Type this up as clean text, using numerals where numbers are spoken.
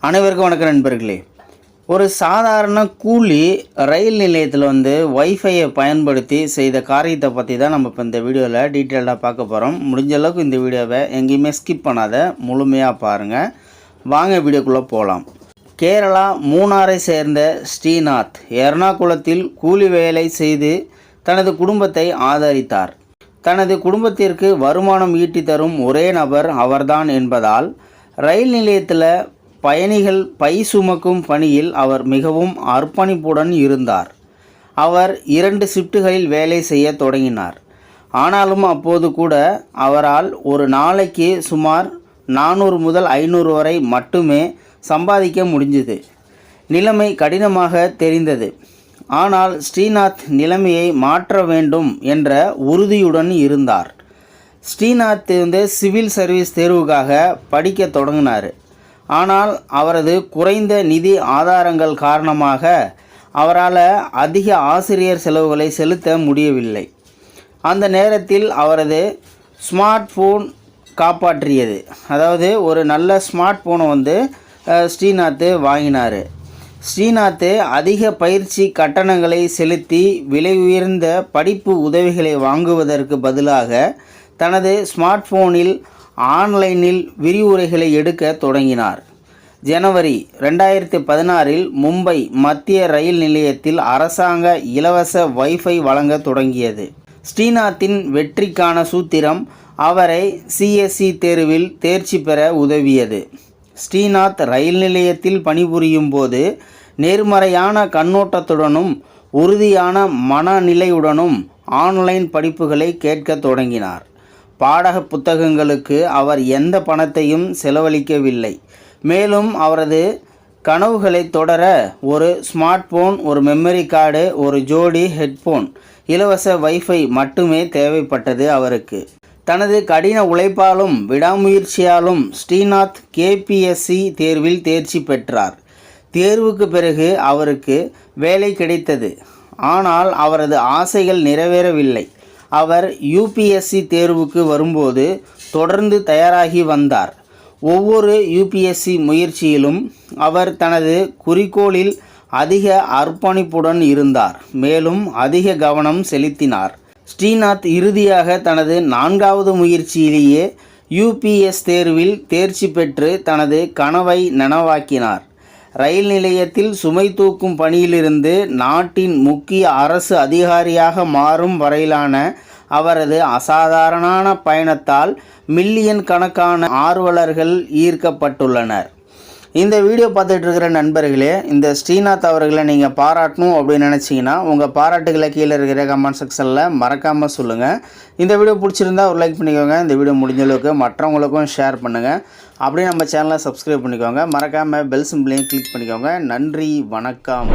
அனைவருக்கும் வணக்கம் நண்பர்களே. ஒரு சாதாரண கூலி ரயில் நிலையத்தில் வைஃபையை பயன்படுத்தி செய்த காரியத்தை பற்றி தான் நம்ம இப்போ இந்த வீடியோவில் டீட்டெயில்டாக பார்க்க போகிறோம். முடிஞ்ச அளவுக்கு இந்த வீடியோவை எங்கேயுமே ஸ்கிப் பண்ணாத முழுமையாக பாருங்கள். வாங்க வீடியோக்குள்ளே போகலாம். கேரளா மூணாரை சேர்ந்த ஸ்ரீநாத் எர்ணாகுளத்தில் கூலி வேலை செய்து தனது குடும்பத்தை ஆதரித்தார். தனது குடும்பத்திற்கு வருமானம் ஈட்டி தரும் ஒரே நபர் அவர்தான் என்பதால் ரயில் நிலையத்தில் பயணிகள் பை சுமக்கும் பணியில் அவர் மிகவும் அர்ப்பணிப்புடன் இருந்தார். அவர் 2 ஷிஃப்ட்டுகளில் வேலை செய்ய தொடங்கினார். ஆனாலும் அப்போது கூட அவரால் ஒரு நாளைக்கு சுமார் 400 முதல் 500 வரை மட்டுமே சம்பாதிக்க முடிஞ்சது. நிலைமை கடினமாக தெரிந்தது. ஆனால் ஸ்ரீநாத் நிலைமையை மாற்ற வேண்டும் என்ற உறுதியுடன் இருந்தார். ஸ்ரீநாத் சிவில் சர்வீஸ் தேர்வுக்காக படிக்க தொடங்கினார். ஆனால் அவரது குறைந்த நிதி ஆதாரங்கள் காரணமாக அவரால் அதிக ஆசிரியர் செலவுகளை செலுத்த முடியவில்லை. அந்த நேரத்தில் அவரது ஸ்மார்ட் ஃபோன் காப்பாற்றியது. அதாவது ஒரு நல்ல ஸ்மார்ட் ஃபோனை ஸ்ரீநாத் வாங்கினார். ஸ்ரீநாத் அதிக பயிற்சி கட்டணங்களை செலுத்தி விலை உயர்ந்த படிப்பு உதவிகளை வாங்குவதற்கு பதிலாக தனது ஸ்மார்ட் ஃபோனில் ஆன்லைனில் விரிவுரைகளை எடுக்க தொடங்கினார். ஜனவரி 2016இல் மும்பை மத்திய ரயில் நிலையத்தில் அரசாங்க இலவச வைஃபை வழங்க தொடங்கியது. ஸ்ரீநாத்தின் வெற்றிக்கான சூத்திரம் அவரை சிஎஸ்சி தேர்வில் தேர்ச்சி பெற உதவியது. ஸ்ரீநாத் ரயில் நிலையத்தில் பணிபுரியும் போது நேர்மறையான கண்ணோட்டத்துடனும் உறுதியான மனநிலையுடனும் ஆன்லைன் படிப்புகளை கேட்க தொடங்கினார். பாடக புத்தகங்களுக்கு அவர் எந்த பணத்தையும் செலவழிக்கவில்லை. மேலும் அவரது கனவுகளை தொடர ஒரு ஸ்மார்ட் ஃபோன், ஒரு மெமரி கார்டு, ஒரு ஜோடி ஹெட்ஃபோன், இலவச வைஃபை மட்டுமே தேவைப்பட்டது அவருக்கு. தனது கடின உழைப்பாலும் விடாமுயற்சியாலும் ஸ்ரீநாத் கேபிஎஸ்சி தேர்வில் தேர்ச்சி பெற்றார். தேர்வுக்கு பிறகு அவருக்கு வேலை கிடைத்தது. ஆனால் அவரது ஆசைகள் நிறைவேறவில்லை. அவர் யூபிஎஸ்சி தேர்வுக்கு வரும்போது தொடர்ந்து தயாராகி வந்தார். ஒவ்வொரு யூபிஎஸ்சி முயற்சியிலும் அவர் தனது குறிக்கோளில் அதிக அர்ப்பணிப்புடன் இருந்தார். மேலும் அதிக கவனம் செலுத்தினார். ஸ்ரீநாத் இறுதியாக தனது 4வது முயற்சியிலேயே யூபிஎஸ் தேர்வில் தேர்ச்சி பெற்று தனது கனவை நனவாக்கினார். ரயில் நிலையத்தில் சுமை தூக்கும் பணியிலிருந்து நாட்டின் முக்கிய அரசு அதிகாரியாக மாறும் வரையிலான அவரது அசாதாரண பயணத்தால் மில்லியன் கணக்கான ஆர்வலர்கள் ஈர்க்கப்பட்டுள்ளனர். இந்த வீடியோ பார்த்துட்டு இருக்கிற நண்பர்களே, இந்த ஸ்ரீநாத் அவர்களை நீங்கள் பாராட்டணும் அப்படின்னு நினச்சிங்கன்னா உங்கள் பாராட்டுகளை கீழே இருக்கிற கமெண்ட் செக்ஷனில் மறக்காமல் சொல்லுங்கள். இந்த வீடியோ பிடிச்சிருந்தா ஒரு லைக் பண்ணிக்கோங்க. இந்த வீடியோ முடிஞ்ச அளவுக்கு மற்றவங்களுக்கும் ஷேர் பண்ணுங்கள். அப்படியே நம்ம சேனலை சப்ஸ்கிரைப் பண்ணிக்கோங்க. மறக்காமல் பெல் சிம்பிளையும் கிளிக் பண்ணிக்கோங்க. நன்றி, வணக்கம்.